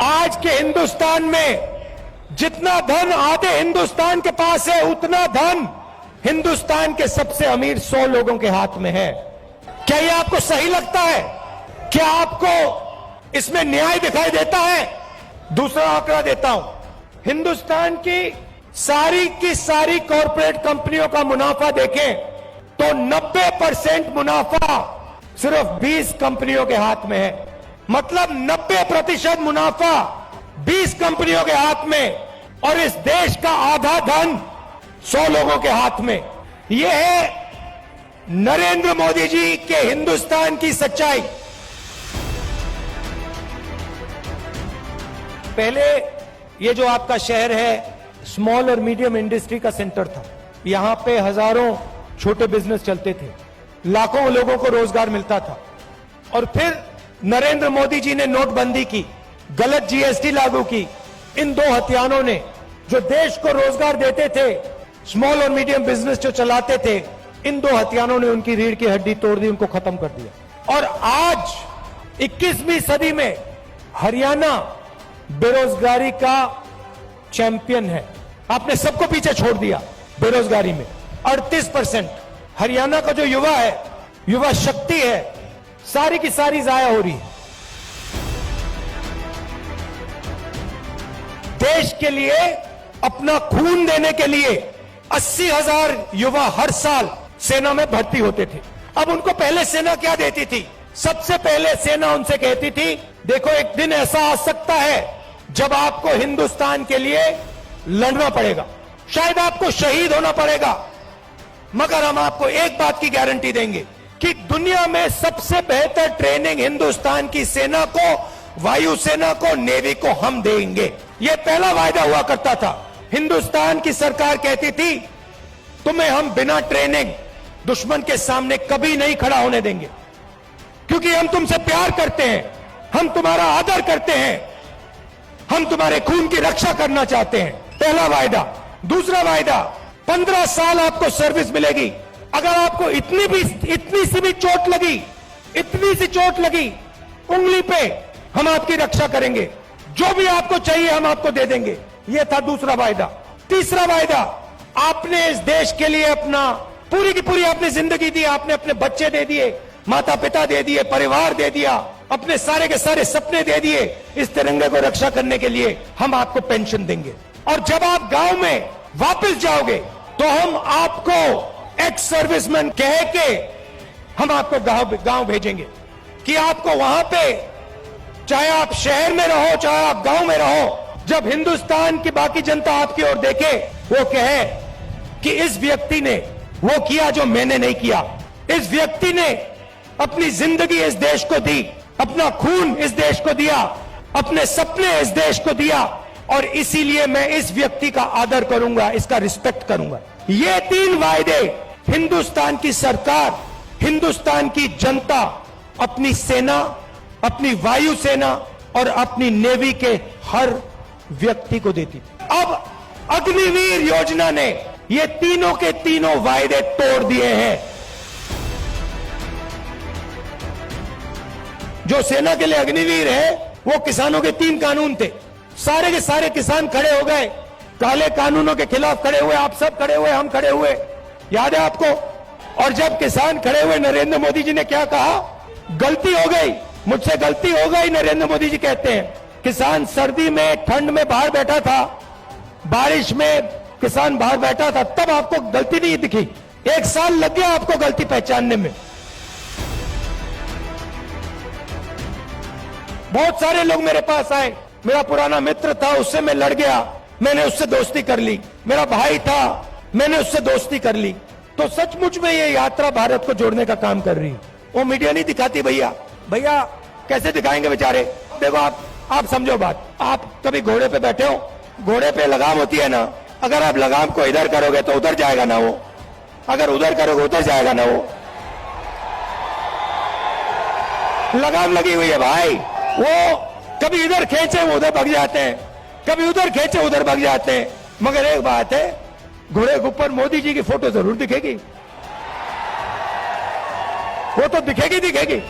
आज के हिंदुस्तान में जितना धन आधे हिंदुस्तान के पास है, उतना धन हिंदुस्तान के सबसे अमीर 100 लोगों के हाथ में है। क्या यह आपको सही लगता है? क्या आपको इसमें न्याय दिखाई देता है? दूसरा आंकड़ा देता हूं, हिंदुस्तान की सारी कॉरपोरेट कंपनियों का मुनाफा देखें तो 90% मुनाफा सिर्फ 20 कंपनियों के हाथ में है। मतलब 90% मुनाफा 20 कंपनियों के हाथ में, और इस देश का आधा धन 100 लोगों के हाथ में। यह है नरेंद्र मोदी जी के हिंदुस्तान की सच्चाई। पहले ये जो आपका शहर है स्मॉल और मीडियम इंडस्ट्री का सेंटर था। यहां पे हजारों छोटे बिजनेस चलते थे, लाखों लोगों को रोजगार मिलता था। और फिर नरेंद्र मोदी जी ने नोटबंदी की, गलत जीएसटी लागू की। इन दो हथियारों ने जो देश को रोजगार देते थे, स्मॉल और मीडियम बिजनेस जो चलाते थे, इन दो हथियारों ने उनकी रीढ़ की हड्डी तोड़ दी, उनको खत्म कर दिया। और आज 21वीं सदी में हरियाणा बेरोजगारी का चैंपियन है। आपने सबको पीछे छोड़ दिया बेरोजगारी में। 38% हरियाणा का जो युवा है, युवा शक्ति है, सारी की सारी जाया हो रही है। देश के लिए अपना खून देने के लिए 80,000 युवा हर साल सेना में भर्ती होते थे। अब उनको पहले सेना क्या देती थी? सबसे पहले सेना उनसे कहती थी, देखो एक दिन ऐसा आ सकता है जब आपको हिंदुस्तान के लिए लड़ना पड़ेगा, शायद आपको शहीद होना पड़ेगा, मगर हम आपको एक बात की गारंटी देंगे कि दुनिया में सबसे बेहतर ट्रेनिंग हिंदुस्तान की सेना को, वायुसेना को, नेवी को हम देंगे। यह पहला वायदा हुआ करता था। हिंदुस्तान की सरकार कहती थी, तुम्हें हम बिना ट्रेनिंग दुश्मन के सामने कभी नहीं खड़ा होने देंगे, क्योंकि हम तुमसे प्यार करते हैं, हम तुम्हारा आदर करते हैं, हम तुम्हारे खून की रक्षा करना चाहते हैं। पहला वायदा। दूसरा वायदा, 15 साल आपको सर्विस मिलेगी। अगर आपको इतनी सी भी चोट लगी, इतनी सी चोट लगी उंगली पे, हम आपकी रक्षा करेंगे। जो भी आपको चाहिए हम आपको दे देंगे। यह था दूसरा वायदा। तीसरा वायदा, आपने इस देश के लिए अपना पूरी की पूरी आपने जिंदगी दी, आपने अपने बच्चे दे दिए, माता पिता दे दिए, परिवार दे दिया, अपने सारे के सारे सपने दे दिए। इस तिरंगे को रक्षा करने के लिए हम आपको पेंशन देंगे। और जब आप गांव में वापस जाओगे तो हम आपको एक्स सर्विसमैन कह के हम आपको गांव भेजेंगे कि आपको वहां पे, चाहे आप शहर में रहो चाहे आप गांव में रहो, जब हिंदुस्तान की बाकी जनता आपकी ओर देखे, वो कहे कि इस व्यक्ति ने वो किया जो मैंने नहीं किया। इस व्यक्ति ने अपनी जिंदगी इस देश को दी, अपना खून इस देश को दिया, अपने सपने इस देश को दिया, और इसीलिए मैं इस व्यक्ति का आदर करूंगा, इसका रिस्पेक्ट करूंगा। ये 3 वायदे हिंदुस्तान की सरकार, हिंदुस्तान की जनता अपनी सेना, अपनी वायुसेना और अपनी नेवी के हर व्यक्ति को देती। अब अग्निवीर योजना ने ये तीनों के तीनों वायदे तोड़ दिए हैं। जो सेना के लिए अग्निवीर है, वो किसानों के 3 कानून थे, सारे के सारे किसान खड़े हो गए, काले कानूनों के खिलाफ खड़े हुए, आप सब खड़े हुए, हम खड़े हुए, याद है आपको। और जब किसान खड़े हुए, नरेंद्र मोदी जी ने क्या कहा? गलती हो गई, मुझसे गलती हो गई, नरेंद्र मोदी जी कहते हैं। किसान सर्दी में, ठंड में बाहर बैठा था, बारिश में किसान बाहर बैठा था, तब आपको गलती नहीं दिखी। 1 साल लग गया आपको गलती पहचानने में। बहुत सारे लोग मेरे पास आए, मेरा पुराना मित्र था, उससे मैं लड़ गया, मैंने उससे दोस्ती कर ली। मेरा भाई था, मैंने उससे दोस्ती कर ली। तो सचमुच में ये यात्रा भारत को जोड़ने का काम कर रही है। वो मीडिया नहीं दिखाती। भैया कैसे दिखाएंगे बेचारे? देखो आप समझो बात। आप कभी घोड़े पे बैठे हो, घोड़े पे लगाम होती है ना, अगर आप लगाम को इधर करोगे तो उधर जाएगा ना वो, अगर उधर करोगे उधर जाएगा ना वो। लगाम लगी हुई है भाई, वो कभी इधर खींचे वो उधर भाग जाते हैं, कभी उधर खींचे उधर भाग जाते हैं। मगर एक बात है, घोड़े के ऊपर मोदी जी की फोटो जरूर दिखेगी, वो तो दिखेगी।